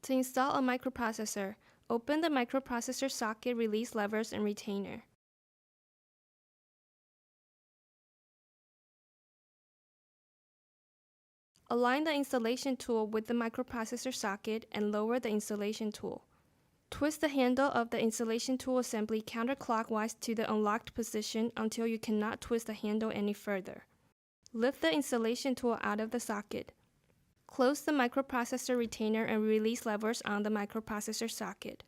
To install a microprocessor, open the microprocessor socket release levers and retainer. Align the installation tool with the microprocessor socket and lower the installation tool. Twist the handle of the installation tool assembly counterclockwise to the unlocked position until you cannot twist the handle any further. Lift the installation tool out of the socket. Close the microprocessor retainer and release levers on the microprocessor socket.